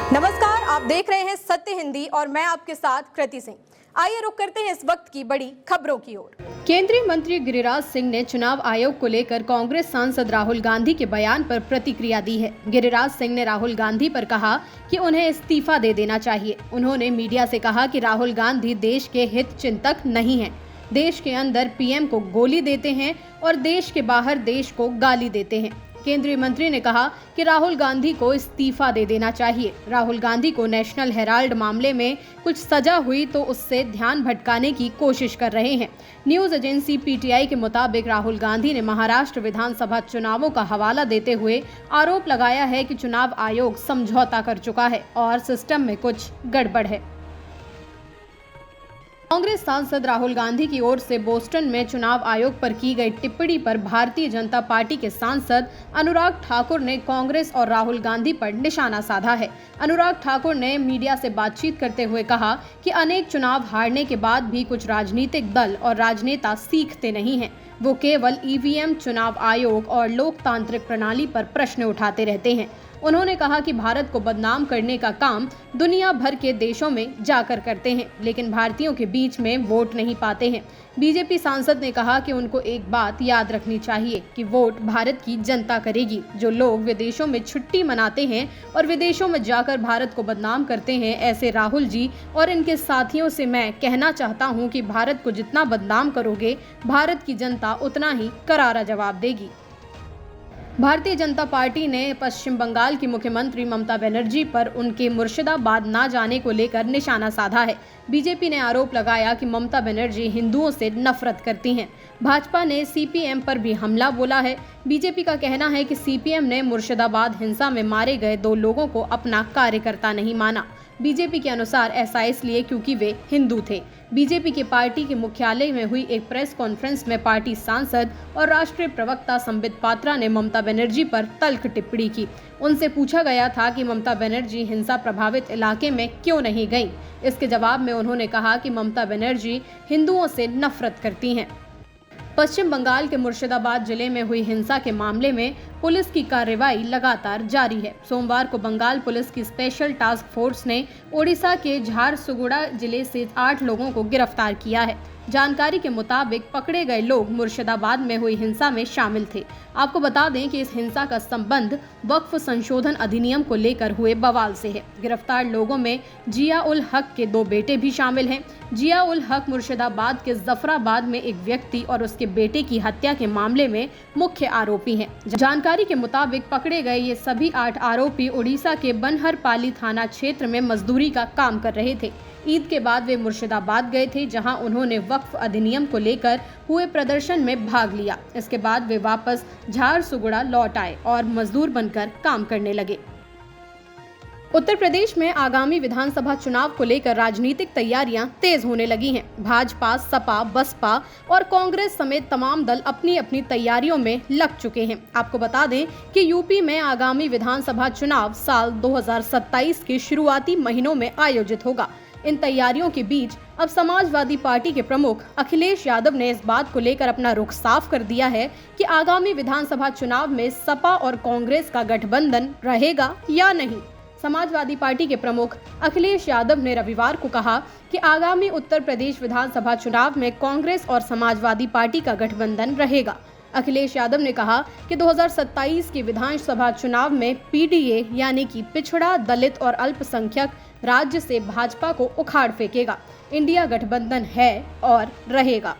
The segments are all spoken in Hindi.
नमस्कार, आप देख रहे हैं सत्य हिंदी और मैं आपके साथ कृति सिंह। आइए रुक करते हैं इस वक्त की बड़ी खबरों की ओर। केंद्रीय मंत्री गिरिराज सिंह ने चुनाव आयोग को लेकर कांग्रेस सांसद राहुल गांधी के बयान पर प्रतिक्रिया दी है। गिरिराज सिंह ने राहुल गांधी पर कहा कि उन्हें इस्तीफा दे देना चाहिए। उन्होंने मीडिया से कहा कि राहुल गांधी देश के हित चिंतक नहीं हैं। देश के अंदर पीएम को गोली देते हैं और देश के बाहर देश को गाली देते हैं। केंद्रीय मंत्री ने कहा कि राहुल गांधी को इस्तीफा दे देना चाहिए। राहुल गांधी को नेशनल हेराल्ड मामले में कुछ सजा हुई तो उससे ध्यान भटकाने की कोशिश कर रहे हैं। न्यूज एजेंसी पीटीआई के मुताबिक राहुल गांधी ने महाराष्ट्र विधानसभा चुनावों का हवाला देते हुए आरोप लगाया है कि चुनाव आयोग समझौता कर चुका है और सिस्टम में कुछ गड़बड़ है। कांग्रेस सांसद राहुल गांधी की ओर से बोस्टन में चुनाव आयोग पर की गई टिप्पणी पर भारतीय जनता पार्टी के सांसद अनुराग ठाकुर ने कांग्रेस और राहुल गांधी पर निशाना साधा है। अनुराग ठाकुर ने मीडिया से बातचीत करते हुए कहा कि अनेक चुनाव हारने के बाद भी कुछ राजनीतिक दल और राजनेता सीखते नहीं हैं। वो केवल ईवीएम, चुनाव आयोग और लोकतांत्रिक प्रणाली पर प्रश्न उठाते रहते हैं। उन्होंने कहा कि भारत को बदनाम करने का काम दुनिया भर के देशों में जाकर करते हैं, लेकिन भारतीयों के बीच में वोट नहीं पाते हैं। बीजेपी सांसद ने कहा कि उनको एक बात याद रखनी चाहिए कि वोट भारत की जनता करेगी। जो लोग विदेशों में छुट्टी मनाते हैं और विदेशों में जाकर भारत को बदनाम करते हैं, ऐसे राहुल जी और इनके साथियों से मैं कहना चाहता हूं कि भारत को जितना बदनाम करोगे, भारत की जनता उतना ही करारा जवाब देगी। भारतीय जनता पार्टी ने पश्चिम बंगाल की मुख्यमंत्री ममता बनर्जी पर उनके मुर्शिदाबाद ना जाने को लेकर निशाना साधा है। बीजेपी ने आरोप लगाया कि ममता बनर्जी हिंदुओं से नफरत करती हैं। भाजपा ने सीपीएम पर भी हमला बोला है। बीजेपी का कहना है कि सीपीएम ने मुर्शिदाबाद हिंसा में मारे गए 2 लोगों को अपना कार्यकर्ता नहीं माना। बीजेपी के अनुसार ऐसा इसलिए क्योंकि वे हिंदू थे। बीजेपी के पार्टी के मुख्यालय में हुई एक प्रेस कॉन्फ्रेंस में पार्टी सांसद और राष्ट्रीय प्रवक्ता संबित पात्रा ने ममता बनर्जी पर तल्ख टिप्पणी की। उनसे पूछा गया था कि ममता बनर्जी हिंसा प्रभावित इलाके में क्यों नहीं गईं। इसके जवाब में उन्होंने कहा कि ममता बनर्जी हिंदुओं से नफरत करती हैं। पश्चिम बंगाल के मुर्शिदाबाद जिले में हुई हिंसा के मामले में पुलिस की कार्रवाई लगातार जारी है। सोमवार को बंगाल पुलिस की स्पेशल टास्क फोर्स ने ओडिशा के झारसुगुड़ा जिले से 8 लोगों को गिरफ्तार किया है। जानकारी के मुताबिक पकड़े गए लोग मुर्शिदाबाद में हुई हिंसा में शामिल थे। आपको बता दें कि इस हिंसा का संबंध वक्फ संशोधन अधिनियम को लेकर हुए बवाल से है। गिरफ्तार लोगों में जिया उल हक के 2 बेटे भी शामिल हैं। जिया उल हक मुर्शिदाबाद के जफराबाद में एक व्यक्ति और उसके बेटे की हत्या के मामले में मुख्य आरोपी हैं। जानकारी के मुताबिक पकड़े गए ये सभी 8 आरोपी उड़ीसा के बनहरपाली थाना क्षेत्र में मजदूरी का काम कर रहे थे। ईद के बाद वे मुर्शिदाबाद गए थे, जहां उन्होंने वक्फ अधिनियम को लेकर हुए प्रदर्शन में भाग लिया। इसके बाद वे वापस झारसुगुड़ा लौट आए और मजदूर बनकर काम करने लगे। उत्तर प्रदेश में आगामी विधानसभा चुनाव को लेकर राजनीतिक तैयारियां तेज होने लगी हैं। भाजपा, सपा, बसपा और कांग्रेस समेत तमाम दल अपनी अपनी तैयारियों में लग चुके हैं। आपको बता दें कि यूपी में आगामी विधानसभा चुनाव साल 2027 के शुरुआती महीनों में आयोजित होगा। इन तैयारियों के बीच अब समाजवादी पार्टी के प्रमुख अखिलेश यादव ने इस बात को लेकर अपना रुख साफ कर दिया है कि आगामी विधानसभा चुनाव में सपा और कांग्रेस का गठबंधन रहेगा या नहीं। समाजवादी पार्टी के प्रमुख अखिलेश यादव ने रविवार को कहा कि आगामी उत्तर प्रदेश विधानसभा चुनाव में कांग्रेस और समाजवादी पार्टी का गठबंधन रहेगा। अखिलेश यादव ने कहा कि 2027 के विधानसभा चुनाव में पीडीए यानी कि पिछड़ा, दलित और अल्पसंख्यक राज्य से भाजपा को उखाड़ फेंकेगा। इंडिया गठबंधन है और रहेगा।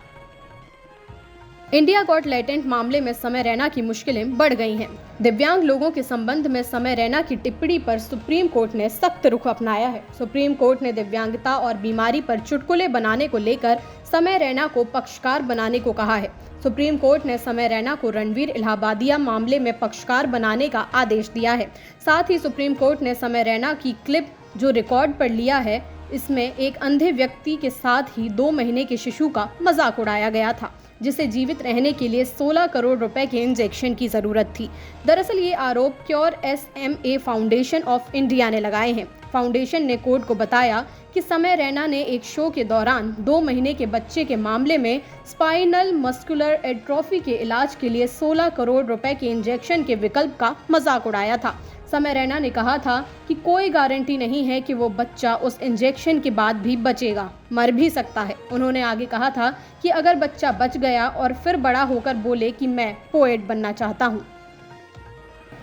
इंडिया गॉट लेटेंट मामले में समय रैना की मुश्किलें बढ़ गई हैं। दिव्यांग लोगों के संबंध में समय रैना की टिप्पणी पर सुप्रीम कोर्ट ने सख्त रुख अपनाया है। सुप्रीम कोर्ट ने दिव्यांगता और बीमारी पर चुटकुले बनाने को लेकर समय रैना को पक्षकार बनाने को कहा है। सुप्रीम कोर्ट ने समय रैना को रणवीर इलाहाबादिया मामले में पक्षकार बनाने का आदेश दिया है। साथ ही सुप्रीम कोर्ट ने समय रैना की क्लिप जो रिकॉर्ड पर लिया है, इसमें एक अंधे व्यक्ति के साथ ही 2 महीने के शिशु का मजाक उड़ाया गया था, जिसे जीवित रहने के लिए 16 करोड़ रुपए के इंजेक्शन की जरूरत थी। दरअसल ये आरोप cure SMA foundation of India ने लगाए हैं। फाउंडेशन ने कोर्ट को बताया कि समय रैना ने एक शो के दौरान 2 महीने के बच्चे के मामले में स्पाइनल मस्कुलर एट्रोफी के इलाज के लिए 16 करोड़ रुपए के इंजेक्शन के विकल्प का मजाक उड़ाया था। समय रैना ने कहा था कि कोई गारंटी नहीं है कि वो बच्चा उस इंजेक्शन के बाद भी बचेगा, मर भी सकता है। उन्होंने आगे कहा था कि अगर बच्चा बच गया और फिर बड़ा होकर बोले कि मैं पोएट बनना चाहता हूँ।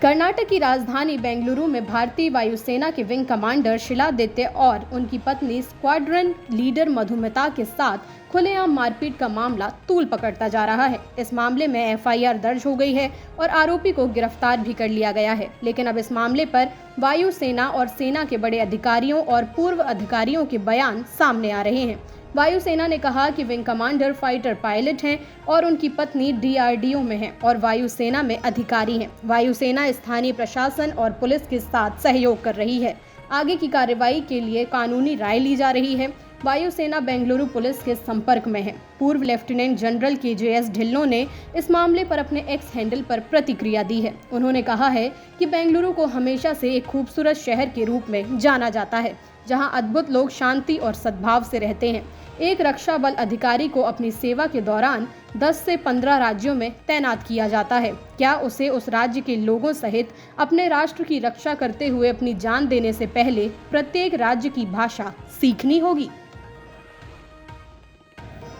कर्नाटक की राजधानी बेंगलुरु में भारतीय वायुसेना के विंग कमांडर शिलादित्य और उनकी पत्नी स्क्वाड्रन लीडर मधुमिता के साथ खुलेआम मारपीट का मामला तूल पकड़ता जा रहा है। इस मामले में एफआईआर दर्ज हो गई है और आरोपी को गिरफ्तार भी कर लिया गया है। लेकिन अब इस मामले पर वायुसेना और सेना के बड़े अधिकारियों और पूर्व अधिकारियों के बयान सामने आ रहे हैं। वायुसेना ने कहा कि विंग कमांडर फाइटर पायलट हैं और उनकी पत्नी डीआरडीओ में हैं और वायुसेना में अधिकारी हैं। वायुसेना स्थानीय प्रशासन और पुलिस के साथ सहयोग कर रही है। आगे की कार्रवाई के लिए कानूनी राय ली जा रही है। वायुसेना बेंगलुरु पुलिस के संपर्क में है। पूर्व लेफ्टिनेंट जनरल केजेएस ढिल्लों ने इस मामले पर अपने एक्स हैंडल पर प्रतिक्रिया दी है। उन्होंने कहा है कि बेंगलुरु को हमेशा से एक खूबसूरत शहर के रूप में जाना जाता है, जहां अद्भुत लोग शांति और सद्भाव से रहते हैं। एक रक्षा बल अधिकारी को अपनी सेवा के दौरान 10 से 15 राज्यों में तैनात किया जाता है। क्या उसे उस राज्य के लोगों सहित अपने राष्ट्र की रक्षा करते हुए अपनी जान देने से पहले प्रत्येक राज्य की भाषा सीखनी होगी?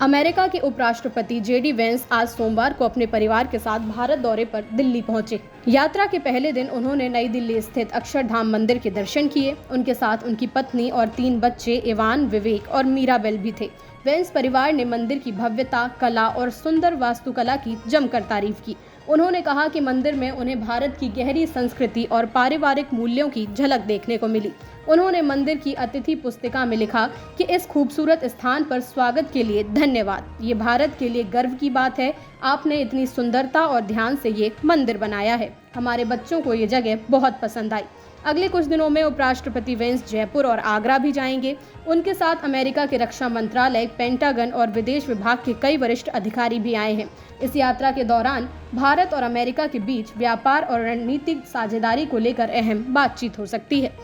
अमेरिका के उपराष्ट्रपति जेडी वेंस आज सोमवार को अपने परिवार के साथ भारत दौरे पर दिल्ली पहुंचे। यात्रा के पहले दिन उन्होंने नई दिल्ली स्थित अक्षरधाम मंदिर के दर्शन किए। उनके साथ उनकी पत्नी और 3 बच्चे इवान, विवेक और मीराबेल भी थे। वेंस परिवार ने मंदिर की भव्यता, कला और सुंदर वास्तुकला की जमकर तारीफ की। उन्होंने कहा कि मंदिर में उन्हें भारत की गहरी संस्कृति और पारिवारिक मूल्यों की झलक देखने को मिली। उन्होंने मंदिर की अतिथि पुस्तिका में लिखा कि इस खूबसूरत स्थान पर स्वागत के लिए धन्यवाद। ये भारत के लिए गर्व की बात है। आपने इतनी सुंदरता और ध्यान से ये मंदिर बनाया है। हमारे बच्चों को ये जगह बहुत पसंद आई। अगले कुछ दिनों में उपराष्ट्रपति वेंस जयपुर और आगरा भी जाएंगे। उनके साथ अमेरिका के रक्षा मंत्रालय, पेंटागन और विदेश विभाग के कई वरिष्ठ अधिकारी भी आए हैं। इस यात्रा के दौरान भारत और अमेरिका के बीच व्यापार और रणनीतिक साझेदारी को लेकर अहम बातचीत हो सकती है।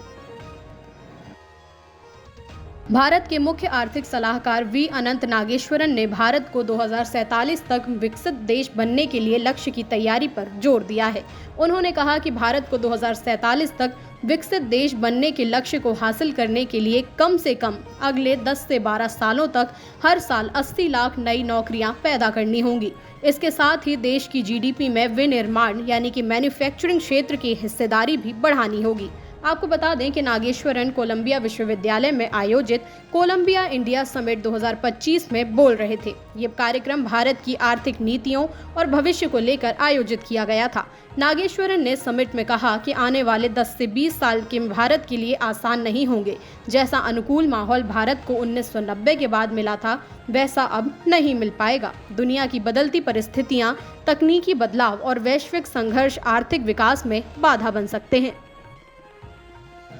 भारत के मुख्य आर्थिक सलाहकार वी अनंत नागेश्वरन ने भारत को 2047 तक विकसित देश बनने के लिए लक्ष्य की तैयारी पर जोर दिया है। उन्होंने कहा कि भारत को 2047 तक विकसित देश बनने के लक्ष्य को हासिल करने के लिए कम से कम अगले 10 से 12 सालों तक हर साल 80 लाख नई नौकरियां पैदा करनी होंगी। इसके साथ ही देश की जीडीपी में विनिर्माण यानी कि मैन्युफैक्चरिंग क्षेत्र की हिस्सेदारी भी बढ़ानी होगी। आपको बता दें कि नागेश्वरन कोलंबिया विश्वविद्यालय में आयोजित कोलंबिया इंडिया समिट 2025 में बोल रहे थे। ये कार्यक्रम भारत की आर्थिक नीतियों और भविष्य को लेकर आयोजित किया गया था। नागेश्वरन ने समिट में कहा कि आने वाले 10 से 20 साल के भारत के लिए आसान नहीं होंगे। जैसा अनुकूल माहौल भारत को 1990 के बाद मिला था, वैसा अब नहीं मिल पाएगा। दुनिया की बदलती परिस्थितियां, तकनीकी बदलाव और वैश्विक संघर्ष आर्थिक विकास में बाधा बन सकते हैं।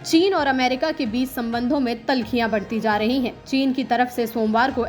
चीन और अमेरिका के बीच संबंधों में तल्खियां बढ़ती जा रही हैं। चीन की तरफ से सोमवार को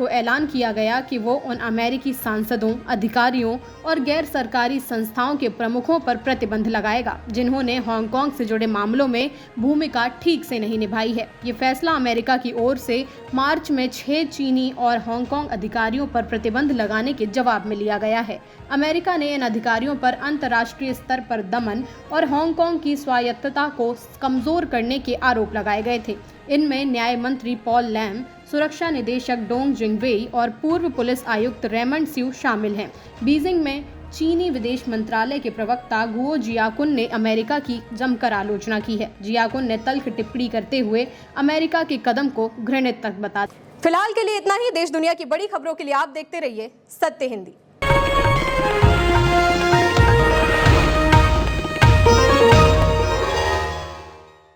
ऐलान किया गया कि वो उन अमेरिकी सांसदों, अधिकारियों और गैर सरकारी संस्थाओं के प्रमुखों पर प्रतिबंध लगाएगा जिन्होंने हांगकांग से जुड़े मामलों में भूमिका ठीक से नहीं निभाई है। ये फैसला अमेरिका की ओर से मार्च में 6 चीनी और हांगकांग अधिकारियों पर प्रतिबंध लगाने के जवाब में लिया गया है। अमेरिका ने इन अधिकारियों पर अंतर्राष्ट्रीय स्तर पर दमन और हांगकांग की स्वायत्तता को कमजोर करने के आरोप लगाए गए थे। इनमें न्याय मंत्री पॉल लैम, सुरक्षा निदेशक डोंग जिंगवेई और पूर्व पुलिस आयुक्त रेमंड स्यू शामिल हैं। बीजिंग में चीनी विदेश मंत्रालय के प्रवक्ता गुओ जियाकुन ने अमेरिका की जमकर आलोचना की है। जियाकुन ने तल्ख टिप्पणी करते हुए अमेरिका के कदम को घृणित तक बताया। फिलहाल के लिए इतना ही। देश दुनिया की बड़ी खबरों के लिए आप देखते रहिए सत्य हिंदी।